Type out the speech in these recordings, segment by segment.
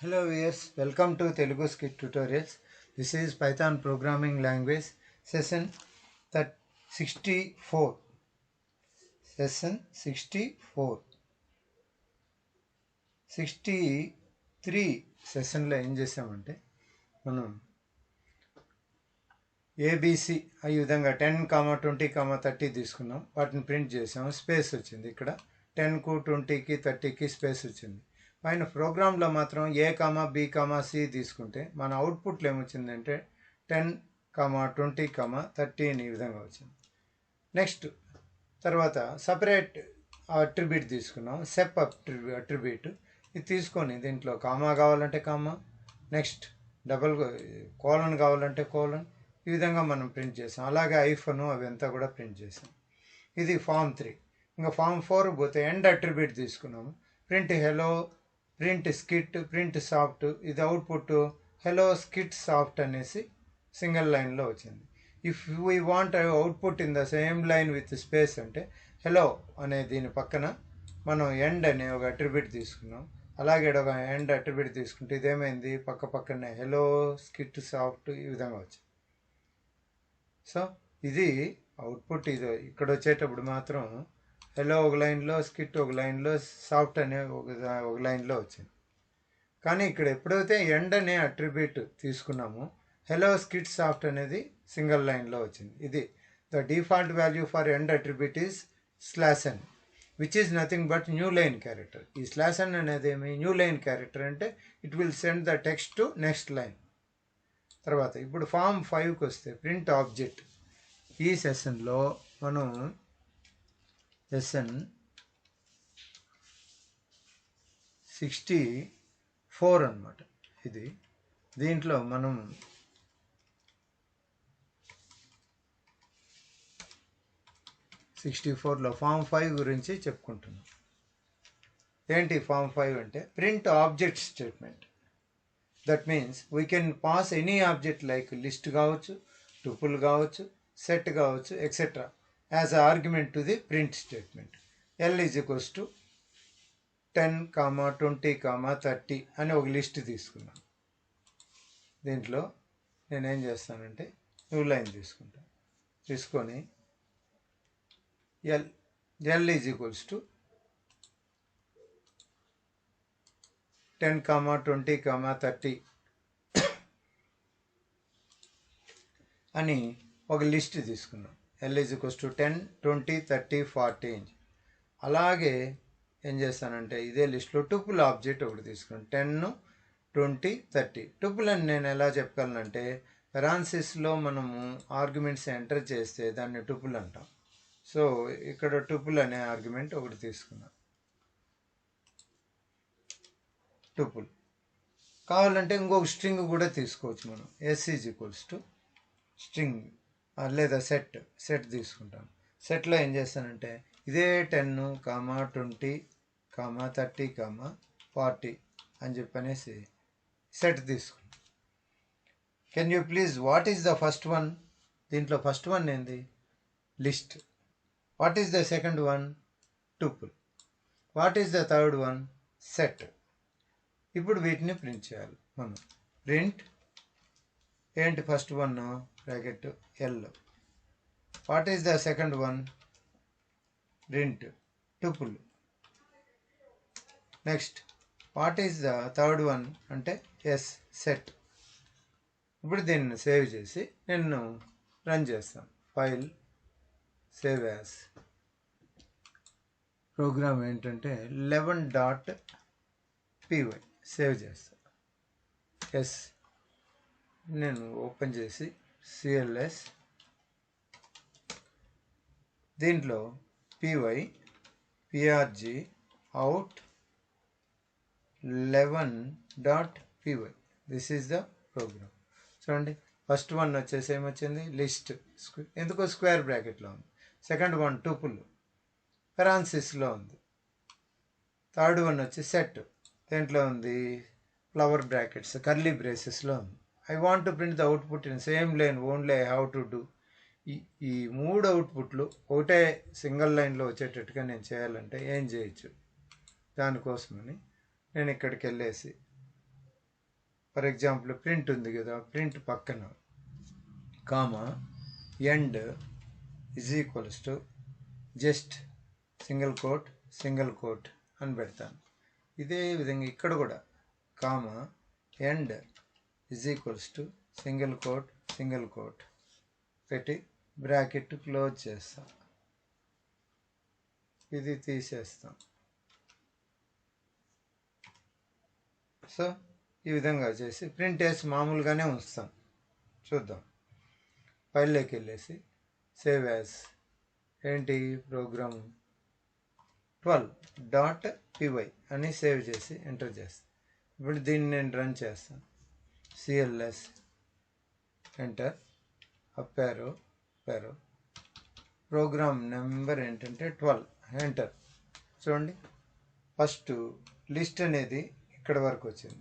Hello viewers, welcome to Telugu Scit tutorials. This is Python programming language session 64. Session 64. 63 సెషన్లో ఏం చేసామంటే మనం ABC ఈ విధంగా 10, 20, 30 తీసుకున్నాం. వాటిని ప్రింట్ చేసాము. స్పేస్ వచ్చింది. ఇక్కడ 10కు 20కి 30కి స్పేస్ వచ్చింది. పైన ప్రోగ్రాంలో మాత్రం ఏ కామా బి కామా సి తీసుకుంటే మన అవుట్పుట్లో ఏమొచ్చిందంటే 10, 20, 30 ఈ విధంగా వచ్చింది. నెక్స్ట్ తర్వాత సపరేట్ అట్రిబ్యూట్ తీసుకున్నాం. సెప్ అట్రిబ్యూట్ ఇది తీసుకొని దీంట్లో కామా కావాలంటే కామా, నెక్స్ట్ డబుల్ కోలన్ కావాలంటే కోలన్, ఈ విధంగా మనం ప్రింట్ చేసాం. అలాగే ఐఫోను అవంతా కూడా ప్రింట్ చేసాం. ఇది ఫామ్ 3. ఇంకా ఫామ్ 4 పోతే ఎండ్ అట్రిబ్యూట్ తీసుకున్నాము. Print hello, print skit, print soft. ఇది అవుట్పుట్ హెలో స్కిట్ సాఫ్ట్ అనేసి సింగిల్ లైన్లో వచ్చింది. If we want output in the same line with space అంటే హెలో అనే దీని పక్కన మనం ఎండ్ అనే ఒక అట్రిబ్యూట్ తీసుకున్నాం. అలాగే ఒక ఎండ్ అట్రిబ్యూట్ తీసుకుంటే ఇదేమైంది, పక్కనే హెలో స్కిట్ సాఫ్ట్ ఈ విధంగా వచ్చింది. సో ఇది అవుట్పుట్. ఇది ఇక్కడ వచ్చేటప్పుడు మాత్రం హెలో ఒక లైన్లో, స్కిట్ ఒక లైన్లో, సాఫ్ట్ అనే ఒక లైన్లో వచ్చింది. కానీ ఇక్కడ ఎప్పుడైతే ఎండ్ అనే అట్రిబ్యూట్ తీసుకున్నామో హెలో స్కిట్ సాఫ్ట్ అనేది సింగిల్ లైన్లో వచ్చింది. ఇది the default value for end attribute is /n which is nothing but new line character. ఈ /n అనేది ఏమి, న్యూ లైన్ క్యారెక్టర్ అంటే it will send the text to next line. తర్వాత ఇప్పుడు ఫామ్ 5కి వస్తే ప్రింట్ ఆబ్జెక్ట్. ఈ సెషన్లో మనం సెషన్ 64 అన్నమాట. ఇది దీంట్లో మనం లో ఫామ్ 5 గురించి చెప్పుకుంటున్నాం. ఏంటి ఫామ్ 5 అంటే print object statement. That means we can pass any object like list కావచ్చు, టుపుల్ కావచ్చు, సెట్ కావచ్చు, etcetera as a argument to the print statement. L is equals to 10, 20, 30 అని ఒక లిస్ట్ తీసుకున్నాను. దీంట్లో నేనేం చేస్తానంటే న్యూ లైన్ తీసుకొని L ఈజ్ ఈక్వల్స్ టు 10, 20, 30 అని ఒక లిస్ట్ తీసుకున్నాం. L is equals to 10, 20, 30, 40. అలాగే ఏం చేస్తానంటే ఇదే లిస్ట్లో టుపుల్ ఆబ్జెక్ట్ ఒకటి తీసుకున్నాను. 10, 20, 30. టుపుల్ అని నేను ఎలా చెప్పగలనంటే పెరాన్సిస్లో మనము ఆర్గ్యుమెంట్స్ ఎంటర్ చేస్తే దాన్ని టుపుల్ అంటాం. సో ఇక్కడ టుపుల్ అనే ఆర్గ్యుమెంట్ ఒకటి తీసుకున్నాం. టుపుల్ కావాలంటే ఇంకొక స్ట్రింగ్ కూడా తీసుకోవచ్చు మనం. S is equals to string లేదా సెట్ తీసుకుంటాను. సెట్లో ఏం చేస్తానంటే ఇదే 10, 20, 30, 40 అని చెప్పనేసి సెట్ తీసుకుంటాం. Can you please what is the first one? దీంట్లో ఫస్ట్ వన్ ఏంది, list. What is the second one, tuple. What is the third one, set. ఇప్పుడు వీటిని ప్రింట్ చేయాలి మనం. ప్రింట్ ఏంటి first one, bracket L. What is the second one, print tuple. Next what is the third one అంటే S, set. ఇప్పుడు దీన్ని save చేసి నేను రన్ చేస్తాను. File, save as. ప్రోగ్రామ్ ఏంటంటే 11.py సేవ్ చేస్తాను. ఎస్ నేను ఓపెన్ చేసి CLS దీంట్లో py prg out 11.py. This is the program. చూడండి ఫస్ట్ వన్ వచ్చేసి ఏమొచ్చింది, లిస్ట్. ఎందుకో స్క్వేర్ బ్రాకెట్లో ఉంది. సెకండ్ వన్ టుపుల్ పెరాన్సిస్లో ఉంది. థర్డ్ వన్ వచ్చి సెట్, దేంట్లో ఉంది, ఫ్లవర్ బ్రాకెట్స్ కర్లీ బ్రేసెస్లో ఉంది. I want to print the output in same line only I have to do. ఈ 3 అవుట్పుట్లు ఒకటే సింగిల్ లైన్లో వచ్చేటట్టుగా నేను చేయాలంటే ఏం చేయొచ్చు, దానికోసమని నేను ఇక్కడికి వెళ్ళేసి ఫర్ ఎగ్జాంపుల్ ప్రింట్ ఉంది కదా, ప్రింట్ పక్కన comma end is equals to just single quote అని పెడతాను. ఇదే విధంగా ఇక్కడ కూడా comma end is equals to single quote పెట్టి బ్రాకెట్ క్లోజ్ చేస్తాం. ఇది తీసేస్తాం. సో ఈ విధంగా చేసి ప్రింట్ వేసి మామూలుగానే ఉంచుతాం. చూద్దాం. ఫైల్లోకి వెళ్ళేసి సేవ్ యాజ్ ఏంటి ప్రోగ్రామ్ 12.py అని సేవ్ చేసి ఎంటర్ చేస్తాను. ఇప్పుడు దీన్ని నేను రన్ చేస్తాను. CLS enter, up arrow program number ఏంటంటే 12 ఎంటర్. చూడండి, ఫస్ట్ లిస్ట్ అనేది ఇక్కడ వరకు వచ్చింది,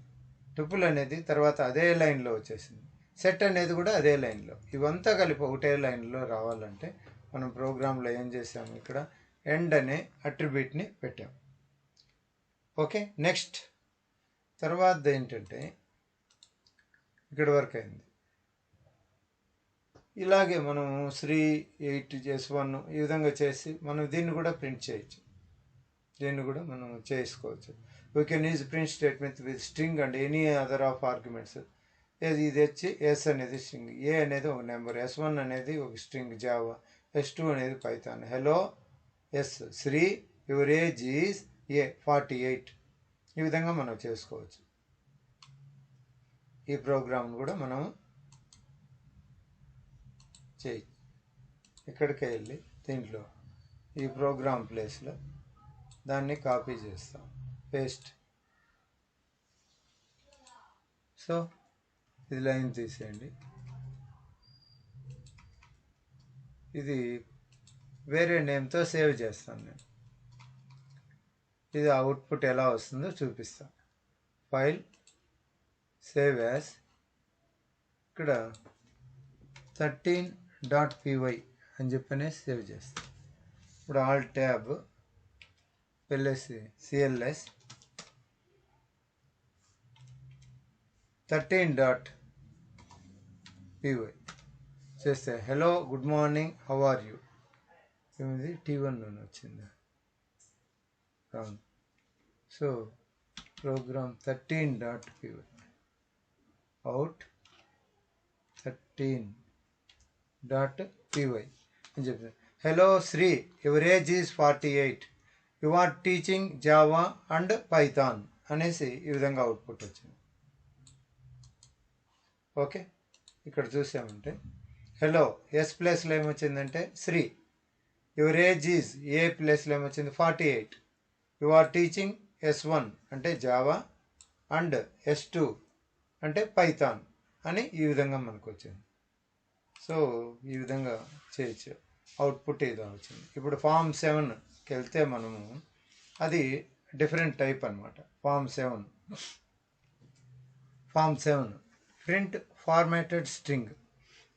టుపుల్ అనేది తర్వాత అదే లైన్లో వచ్చేసింది, సెట్ అనేది కూడా అదే లైన్లో. ఇవంతా కలిపి ఒకటే లైన్లో రావాలంటే మనం ప్రోగ్రాంలో ఏం చేసాము, ఇక్కడ ఎండ్ అనే అట్రిబ్యూట్ని పెట్టాం. ఓకే, నెక్స్ట్ తర్వాత ఏంటంటే ఇక్కడ వరకు అయింది. ఇలాగే మనం 3 8 ఈ విధంగా చేసి మనం దీన్ని కూడా ప్రింట్ చేయొచ్చు. దీన్ని కూడా మనం చేసుకోవచ్చు. We can use print statement with string and any other of arguments. ఇది వచ్చి ఎస్ అనేది స్ట్రింగ్, ఏ అనేది ఒక నెంబర్, S1 అనేది ఒక స్ట్రింగ్ జావా, S2 అనేది Python. Hello S Sri, your age is 48. ఈ విధంగా మనం చేసుకోవచ్చు. ఈ ప్రోగ్రామ్ను కూడా మనం చేయొచ్చు. ఇక్కడికి వెళ్ళి దీంట్లో ఈ ప్రోగ్రామ్ ప్లేస్లో దాన్ని కాపీ చేస్తాం, పేస్ట్. సో ఇది లైన్ తీసేయండి. ఇది వేరే నేమ్తో సేవ్ చేస్తాను నేను. ఇది అవుట్పుట్ ఎలా వస్తుందో చూపిస్తాను. ఫైల్, సేవ్ యాజ్, ఇక్కడ 13.py అని చెప్పనే సేవ్ చేస్తాను. ఇప్పుడు ఆల్ ట్యాబ్ వెళ్ళేసి CLS 13.py చేస్తే hello good morning how are you, ఏమిది T1 అని వచ్చింది. So programme 13.py out 13.py అని చెప్తాను. Hello Sri, your age is 48, you are teaching Java and Python అనేసి ఈ విధంగా అవుట్పుట్ వచ్చింది. ఓకే, ఇక్కడ చూసామంటే హలో ఎస్ ప్లేస్లో ఏమొచ్చిందంటే శ్రీ, యువర్ ఏజ్ ఈజ్ ఏ ప్లేస్లో ఏమొచ్చింది 48, యు ఆర్ టీచింగ్ S1 అంటే జావా అండ్ S2 అంటే పైథాన్ అని ఈ విధంగా మనకు వచ్చింది. సో ఈ విధంగా చేయొచ్చు. అవుట్పుట్ ఏదో వచ్చింది. ఇప్పుడు ఫామ్ 7కి వెళ్తే మనము అది డిఫరెంట్ టైప్ అనమాట. Form 7 print formatted string.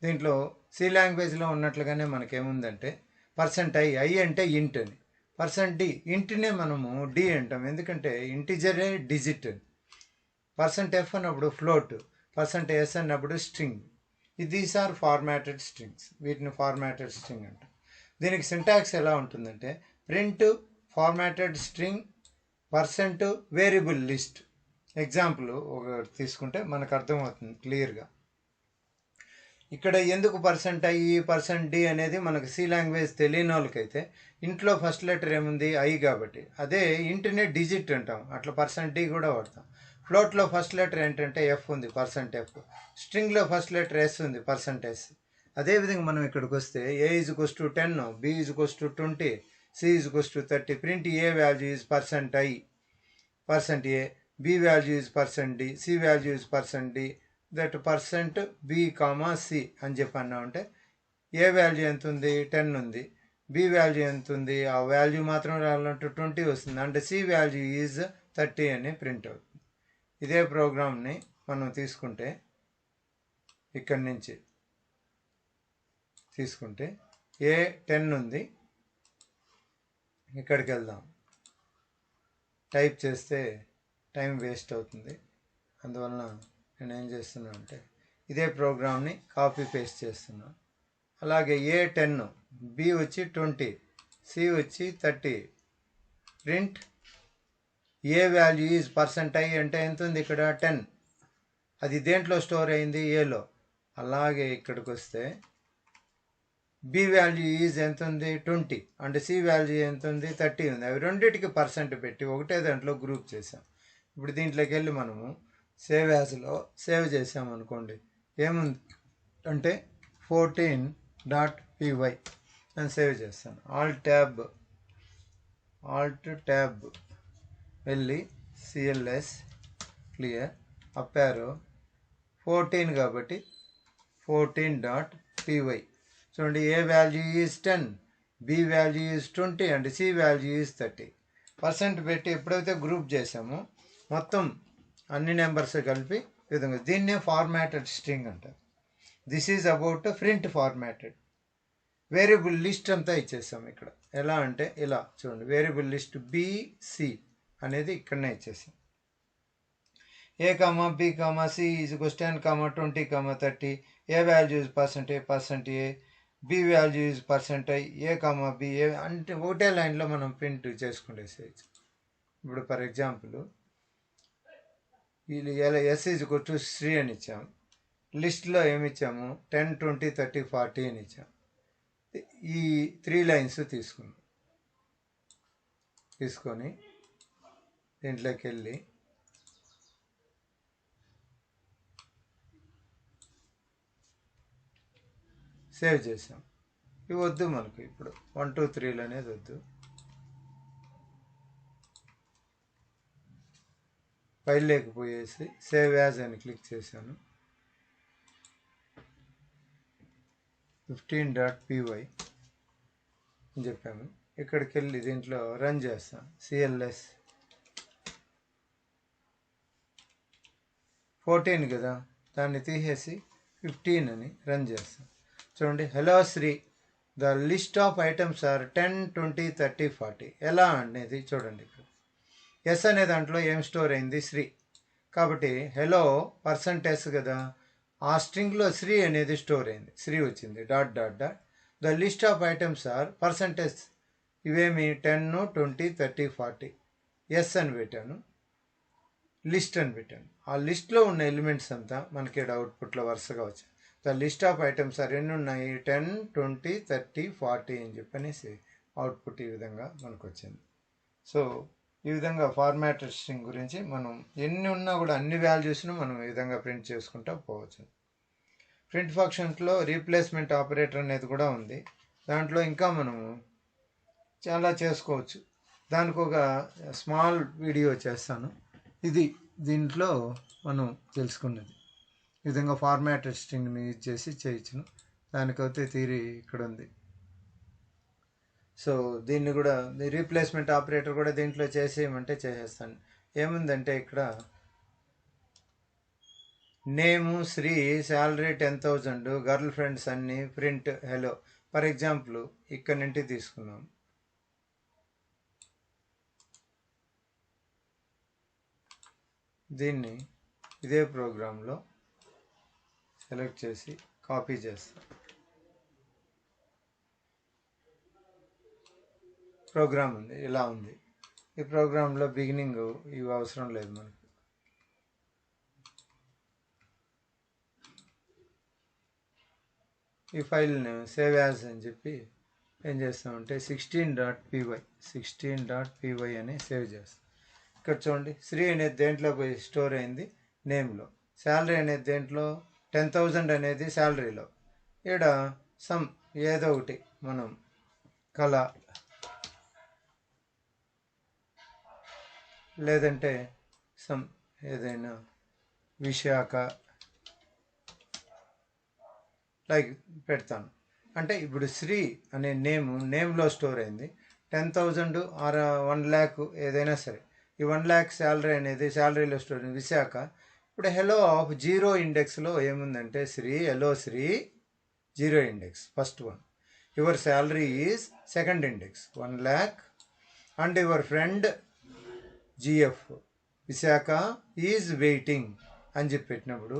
దీంట్లో సి లాంగ్వేజ్లో ఉన్నట్లుగానే మనకేముందంటే %i అంటే ఇంట్ అని, %d ఇంట్నే మనము డి అంటాం, ఎందుకంటే ఇంటిజరే డిజిట్ అని. %f అన్నప్పుడు ఫ్లోట్, %s అన్నప్పుడు string. These are formatted strings. వీటిని ఫార్మాటెడ్ స్ట్రింగ్ అంటాం. దీనికి సింటాక్స్ ఎలా ఉంటుందంటే print formatted string %variable list. Example ఒక తీసుకుంటే మనకు అర్థమవుతుంది క్లియర్గా. ఇక్కడ ఎందుకు %i %d అనేది మనకు సి లాంగ్వేజ్ తెలియని వాళ్ళకైతే ఇంట్లో ఫస్ట్ లెటర్ ఏముంది ఐ కాబట్టి, అదే ఇంటినే డిజిట్ అంటాం, అట్లా %d కూడా వాడతాం. ఫ్లోట్లో ఫస్ట్ లెటర్ ఏంటంటే ఎఫ్ ఉంది, %f. స్ట్రింగ్లో ఫస్ట్ లెటర్ ఎస్ ఉంది, %s. అదేవిధంగా మనం ఇక్కడికి వస్తే a = 10, b = 20, c = 30. Print A value is %i, %a, b value is %d, c value is %d, that %b, c అని చెప్పన్నామంటే ఏ వాల్యూ ఎంత ఉంది 10 ఉంది, b వాల్యూ ఎంత ఉంది ఆ వాల్యూ మాత్రం రావాలంటే 20 వస్తుంది, అంటే c వాల్యూ ఈజ్ 30 అని ప్రింట్ అవుతుంది. ఇదే ప్రోగ్రామ్ని మనం తీసుకుంటే ఇక్కడి నుంచి తీసుకుంటే ఏ 10 ఉంది, ఇక్కడికి వెళ్దాం. టైప్ చేస్తే టైం వేస్ట్ అవుతుంది, అందువలన నేను ఏం చేస్తున్నా అంటే ఇదే ప్రోగ్రామ్ని కాపీ పేస్ట్ చేస్తున్నా. అలాగే A10, B వచ్చి 20, C వచ్చి 30. Print A value is %i అంటే ఎంత ఉంది ఇక్కడ 10. అది దేంట్లో స్టోర్ అయింది? ఏలో. అలాగే ఇక్కడికి వస్తే బి వాల్యూ ఈజ్ ఎంత ఉంది 20 అండ్ సి వాల్యూ ఎంత ఉంది 30 ఉంది. అవి రెండింటికి % పెట్టి ఒకటే దాంట్లో గ్రూప్ చేసాం. ఇప్పుడు దీంట్లోకి వెళ్ళి మనము సేవ్ యాజ్లో సేవ్ చేసాం అనుకోండి. ఏముంది అంటే 14.py అని సేవ్ చేస్తాను. ఆల్ట్ ట్యాబ్ వెళ్ళి CLS క్లియర్ అప్ యారో 14 కాబట్టి 14.py. చూడండి, a value is 10, b value is 20 and c value is 30. % పెట్టి ఎప్పుడైతే గ్రూప్ చేసామో మొత్తం అన్ని నెంబర్స్ కలిపి ఈ విధంగా దీన్నే ఫార్మాటెడ్ స్ట్రింగ్ అంటారు. This is about print formatted. Variable list అంతా ఇచ్చేసాం ఇక్కడ. ఎలా అంటే ఇలా చూడండి, వేరియబుల్ లిస్ట్ BC అనేది ఇక్కడనే ఇచ్చేసాం. A, B, C is equals 10, 20, 30. A value is %A, B value is %i, A, B అంటే ఒకటే లైన్లో మనం ప్రింట్ చేసుకునేసేయచ్చు. ఇప్పుడు ఫర్ ఎగ్జాంపుల్ ఇది S is equal to 3 అని ఇచ్చాము. లిస్ట్లో ఏమి ఇచ్చాము 10, 20, 30, 40 అని ఇచ్చాము. ఈ 3 లైన్స్ తీసుకొని దీంట్లోకి వెళ్ళి సేవ్ చేసాం. ఇవి వద్దు మనకు ఇప్పుడు 1, 2, 3 అనేది వద్దు. ఫైల్ లేకపోయేసి సేవ్ యాజ్ అని క్లిక్ చేశాను. 15.py అని చెప్పాము. ఇక్కడికి వెళ్ళి దీంట్లో రన్ చేస్తాం. CLS 14 కదా, దాన్ని తీసేసి 15 అని రన్ చేస్తాం. చూడండి, hello Sri, the list of items are 10, 20, 30, 40. ఎలా అనేది చూడండి. ఇక్కడ ఎస్ అనే దాంట్లో ఏం స్టోర్ అయింది? శ్రీ. కాబట్టి హలో %s కదా, ఆ స్ట్రింగ్లో శ్రీ అనేది స్టోర్ అయింది. శ్రీ వచ్చింది. ... The list of items are %s. ఇవేమి 10, 20, 30, 40. ఎస్ అని పెట్టాను, లిస్ట్ అని పెట్టాను. ఆ లిస్ట్లో ఉన్న ఎలిమెంట్స్ అంతా మనకి అవుట్పుట్లో వరుసగా వచ్చాయి. The list of items are ఎన్ని ఉన్నాయి? 10, 20, 30, 40 అని చెప్పనేసి అవుట్పుట్ ఈ విధంగా మనకు వచ్చింది. సో ఈ విధంగా ఫార్మాటెడ్ స్ట్రింగ్ గురించి మనం ఎన్ని ఉన్నా కూడా అన్ని వాల్యూస్ను మనం ఈ విధంగా ప్రింట్ చేసుకుంటూ పోవచ్చు. ప్రింట్ ఫంక్షన్లో రీప్లేస్మెంట్ ఆపరేటర్ అనేది కూడా ఉంది. దాంట్లో ఇంకా మనము చాలా చేసుకోవచ్చు. దానికి ఒక స్మాల్ వీడియో చేస్తాను. ఇది దీంట్లో మనం తెలుసుకున్నది ఈ విధంగా ఫార్మాటెడ్ స్ట్రింగ్ని యూజ్ చేసి చేయొచ్చును. దానికైతే థియరీ ఇక్కడ ఉంది. సో దీన్ని కూడా రీప్లేస్మెంట్ ఆపరేటర్ కూడా దీంట్లో చేసేయమంటే చేసేస్తాను. ఏముందంటే ఇక్కడ నేము శ్రీ, శాలరీ 10,000, గర్ల్ ఫ్రెండ్స్ అన్నీ, ప్రింట్ హలో. ఫర్ ఎగ్జాంపుల్ ఇక్కడ నుండి తీసుకున్నాం. దీన్ని ఇదే ప్రోగ్రాంలో సెలెక్ట్ చేసి కాపీ చేస్తాం. ప్రోగ్రామ్ ఉంది, ఇలా ఉంది. ఈ ప్రోగ్రాంలో బిగినింగ్ ఇవి అవసరం లేదు మనకు. ఈ ఫైల్ని సేవ్ యాజ్ అని చెప్పి ఏం చేస్తామంటే 16.py అని సేవ్ చేస్తాం. ఇక్కడ చూడండి, శ్రీ అనేది దేంట్లో పోయి స్టోర్ అయింది? నేమ్లో. శాలరీ అనేది దేంట్లో? 10,000 అనేది శాలరీలో. ఇక్కడ సమ్ ఏదో ఒకటి మనం కళ లేదంటే సమ్ ఏదైనా విశాఖ లైక్ పెడతాను. అంటే ఇప్పుడు శ్రీ అనే నేమ్లో స్టోర్ అయింది. 10,000 ఆర్ 1 lakh ఏదైనా సరే. ఈ 1 lakh శాలరీ అనేది శాలరీలో స్టోర్ అయింది విశాఖ. ఇప్పుడు హలో ఆఫ్ 0 ఇండెక్స్లో ఏముందంటే Sri, hello Sri 0 index first one. Your salary is second index 1 lakh and your friend GF Visakha is waiting అని చెప్పి పెట్టినప్పుడు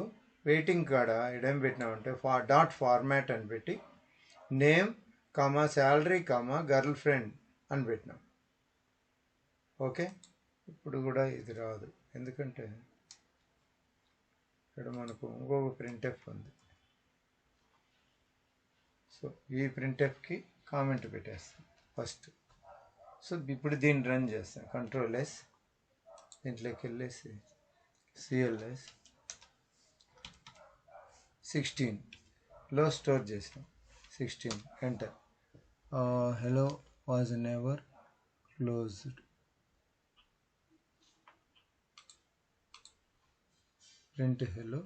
వెయిటింగ్ కాడ ఇడేం పెట్టినామంటే డాట్ ఫార్మాట్ అని పెట్టి name comma salary comma girl friend అని పెట్టినాం. ఓకే, ఇప్పుడు కూడా ఇది రాదు, ఎందుకంటే ఇక్కడ మనకు ఇంకొక ప్రింట్ఎఫ్ ఉంది. సో ఈ ప్రింట్ఎఫ్కి కామెంట్ పెట్టేస్తాం ఫస్ట్. సో ఇప్పుడు దీన్ని రన్ చేస్తాం. కంట్రోల్-S, దీంట్లోకి వెళ్ళేసి CLS 16లో స్టోర్ చేసాం. 16 enter. hello was never closed. Print hello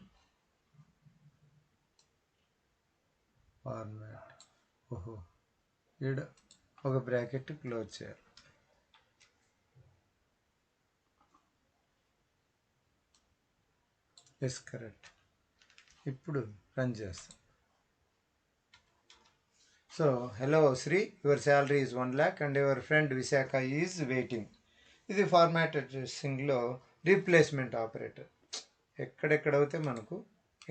format. ఓహో, ఈడ ఒక బ్రాకెట్ క్లోజ్ చేయాలి. Yes, correct. ఇప్పుడు రన్ చేస్తాం. So hello Sri, your salary is 1 lakh and your friend Visakha is waiting. ఇది ఫార్మాటెడ్ స్ట్రింగ్లో రీప్లేస్మెంట్ ఆపరేటర్. ఎక్కడెక్కడైతే మనకు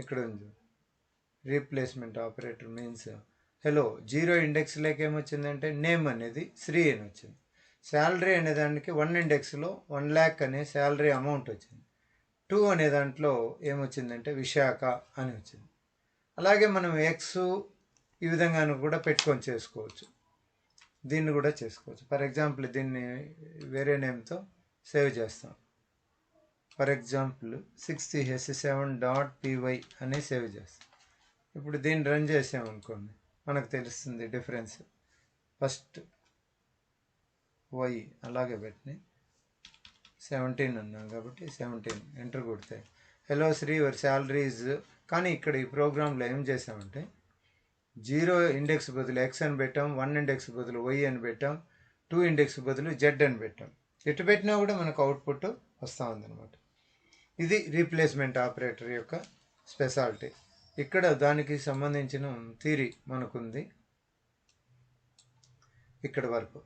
ఇక్కడ ఉంది రీప్లేస్మెంట్ ఆపరేటర్ మీన్స్ హలో 0 ఇండెక్స్లోకి ఏమొచ్చిందంటే నేమ్ అనేది శ్రీ అని వచ్చింది. శాలరీ అనే దానికి 1 ఇండెక్స్లో 1 lakh అనే శాలరీ అమౌంట్ వచ్చింది. 2 అనే దాంట్లో ఏమొచ్చిందంటే విశాఖ అని వచ్చింది. అలాగే మనం ఎక్స్ ఈ విధంగా కూడా పెట్టుకొని చేసుకోవచ్చు. దీన్ని కూడా చేసుకోవచ్చు. ఫర్ ఎగ్జాంపుల్ దీన్ని వేరే నేమ్తో సేవ్ చేస్తాం. ఫర్ ఎగ్జాంపుల్ 60s7.py అని సేవ్ చేస్తాం. ఇప్పుడు దీన్ని రన్ చేసామనుకోండి, మనకు తెలుస్తుంది డిఫరెన్స్. ఫస్ట్ వై అలాగే పెట్టినాయి, 17 అన్నాం కాబట్టి 17 ఎంటర్ కొడితే హలో శ్రీ యువర్ శాలరీస్. కానీ ఇక్కడ ఈ ప్రోగ్రాంలో ఏం చేసామంటే 0 ఇండెక్స్ బదులు ఎక్స్ అని పెట్టాం, 1 ఇండెక్స్ బదులు వై అని పెట్టాం, 2 ఇండెక్స్ బదులు జెడ్ అని పెట్టాం. ఎటు పెట్టినా కూడా మనకు అవుట్పుట్ వస్తూ ఉందన్నమాట. ఇది రీప్లేస్మెంట్ ఆపరేటర్ యొక్క స్పెషాలిటీ. ఇక్కడ దానికి సంబంధించిన థియరీ మనకుంది ఇక్కడ వరకు.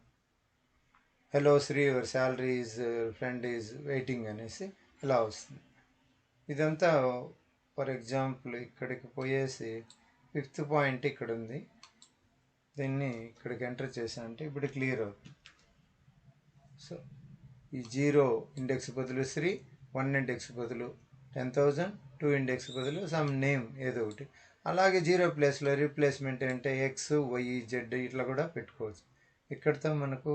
Hello Sri your salary is friend is waiting అనేసి ఇలా వస్తుంది. ఇదంతా ఫర్ ఎగ్జాంపుల్ ఇక్కడికి పోయేసి 5th పాయింట్ ఇక్కడ ఉంది, దీన్ని ఇక్కడికి ఎంటర్ చేసా అంటే ఇప్పుడు క్లియర్ అవుతుంది. సో ఈ 0 ఇండెక్స్ బదులు శ్రీ, 1 ఇండెక్స్ బదులు 10,000, 2 ఇండెక్స్ బదులు సమ్ నేమ్ ఏదో ఒకటి. అలాగే 0 ప్లేస్లో రీప్లేస్మెంట్ అంటే ఎక్స్, వై, జెడ్ ఇట్లా కూడా పెట్టుకోవచ్చు. ఇక్కడితో మనకు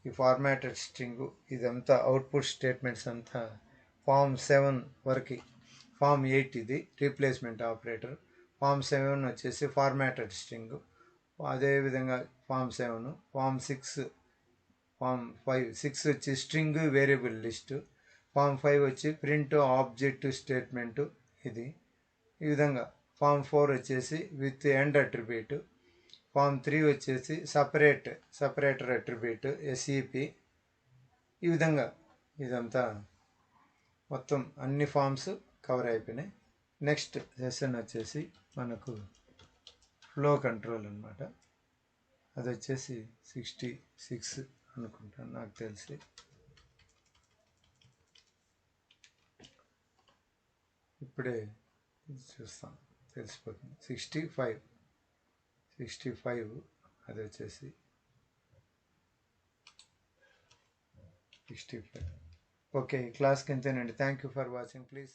ఈ ఫార్మాటెడ్ స్ట్రింగ్ ఇదంతా అవుట్పుట్ స్టేట్మెంట్స్ అంతా ఫామ్ 7 వరకు. ఫామ్ 8 ఇది రీప్లేస్మెంట్ ఆపరేటర్. ఫామ్ 7 వచ్చేసి ఫార్మాటెడ్ స్ట్రింగ్. అదేవిధంగా ఫామ్ 7, ఫామ్ 6, ఫామ్ 5. 6 వచ్చి స్ట్రింగ్ వేరియబుల్ లిస్టు. ఫామ్ 5 వచ్చి ప్రింట్ ఆబ్జెక్ట్ స్టేట్మెంటు ఇది. ఈ విధంగా ఫామ్ 4 వచ్చేసి విత్ ఎండ్ అట్రిబ్యూట్. ఫామ్ 3 వచ్చేసి సపరేటర్ అట్రిబ్యూట్ SEP. ఈ విధంగా ఇదంతా మొత్తం అన్ని ఫామ్స్ కవర్ అయిపోయినాయి. నెక్స్ట్ సెషన్ వచ్చేసి మనకు ఫ్లో కంట్రోల్ అనమాట. అది వచ్చేసి 66 అనుకుంటాను నాకు తెలిసి. ఇప్పుడే చూస్తాం, తెలిసిపోతుంది. 65 అది వచ్చేసి 65. ఓకే, క్లాస్కి ఇంతేనండి. Thank you for watching. Please